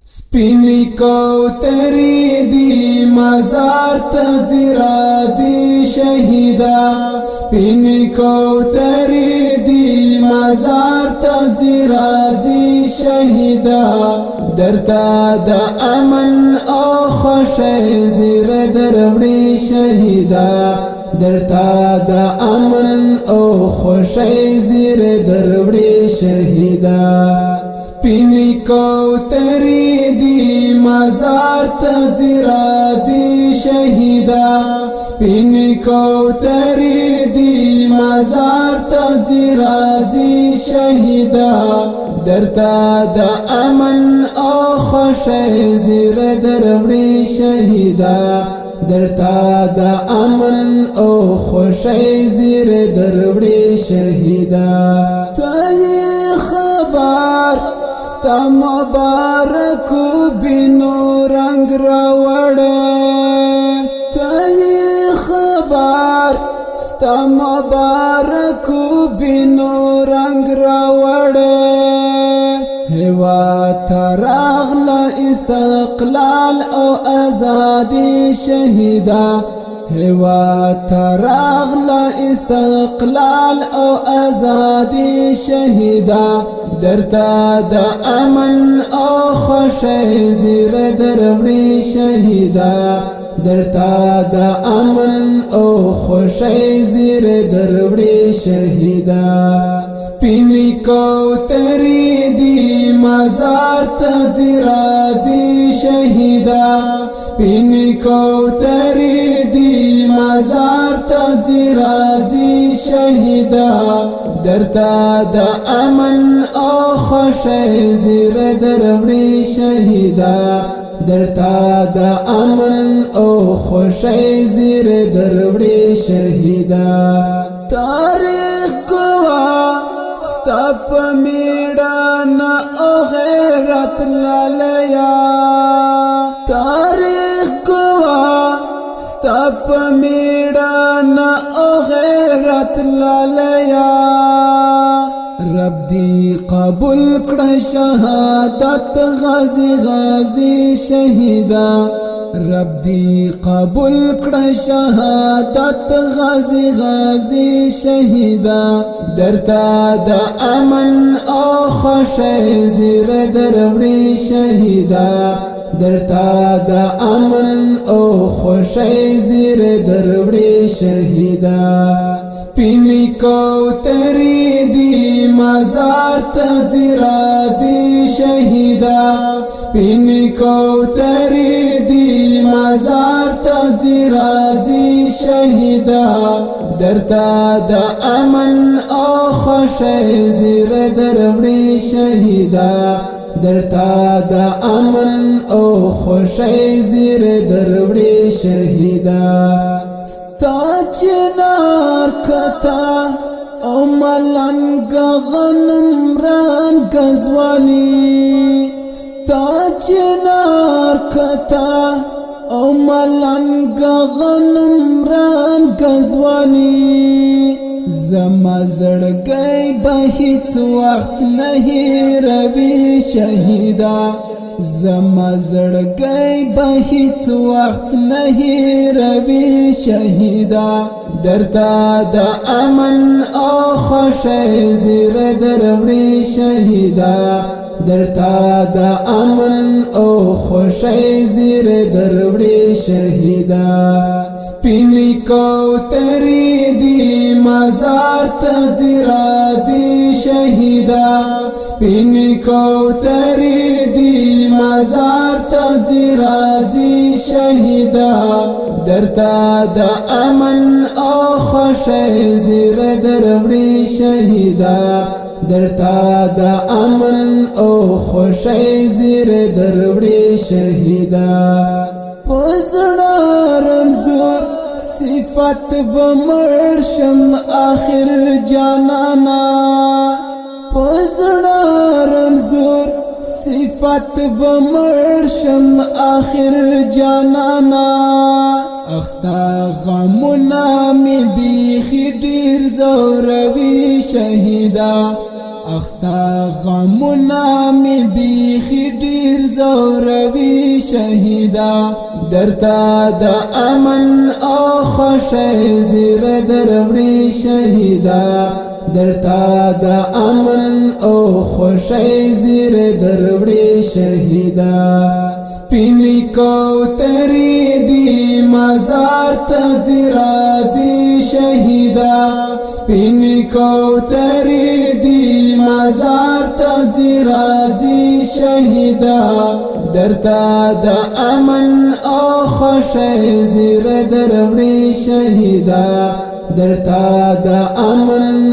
سپینی کوتری دی مزار ته راځي شهیدا سپینی کوتری دی مزار ته راځي شهیدا درتا د امن او خوشی زیر دروړي شهیدا درتا د امن او خوشی زیر دروړي شهیدا سپینی کوتری دی مزار ته راځي شهیدا سپینی کوتری دی مزار ته راځي شهیدا درتا د امن او خوشی زیر دروړي شهیدا درتا د امن او خوشی زیر دروړي شهیدا ته خبر ستا مبارک بینو رنگ راوړې ته خبر ستا مبارک بینو رنگ راوړې هوا تراغل استقلال او ازادی شهیدا هوا تراغل استقلال او ازادی شهیدا درتا د امن او خوشی زیر دروړي شهیدا درتا د امن او خوشی زیر دروړي شهیدا سپینی کوتری دی مزار ته راځي شهیدا سپینی کوتری دی مزار ته راځي شهیدا درتا د امن او خوشی زیر دروړي شهیدا درتا د امن او خوشی زیر دروړي شهیدا تاریخ گوا ستا په میړانه او غیرت لالیا تاریخ گوا ستا په میړانه او غیرت لالیا رب دی قبول کړه شهادت غازی غازی شهیدا رب دی قبول کړه شهادت غازی غازی شهیدا درتا د امن او خوشی زیر دروړي شهیدا درتا د امن او خوشی زیر دروړي شهیدا سپینی کوتری دی مزار ته راځي شهیدا سپینی کوتری دی مزار ته راځي شهیدا درتا د امن او خوشی زیر دروړي شهیدا درتا د امن او خوشی زیر دروړي شهیدا ستا چنار کتا او ملنګ غنم ران غزوانی ستا چنار کتا او ملنګ غنم ران غزوانی زما زړګی به هیڅ وخت نه هیروي شهیدا زما زړګی به هیڅ وخت نه هیروي شهیدا درتا د امن او خوشی زیر دروړي شهیدا درتا د امن او خوشی زیر دروړي شهیدا سپینی کوتری دی مزار ته راځي شهیدا سپینی کوتری دی مزار ته راځي شهیدا درتا د امن او خوشی زیر دروړي شهیدا درتا د امن او خوشی زیر دروړي شهیدا پزړه رنزور صفت بمرشم آخر جانانا پزړه رنزور صفت بمرشم آخر جانانا اخستا غمنا می بیخی ډیر زوروي شهیدا اخستا غمنا می بیخی ډیر زوروي شهیدا درتا د امن او خوشی زیر دروړي شهیدا درتا د امن او خوشی زیر دروړي شهیدا سپینی کوترې دی مزار ته زیرازي شهیدا سپینی کوترې دی مزار ته زیرازي شهیدا درتا د امن او خوشی زیر دروړي شهیدا درتا د امن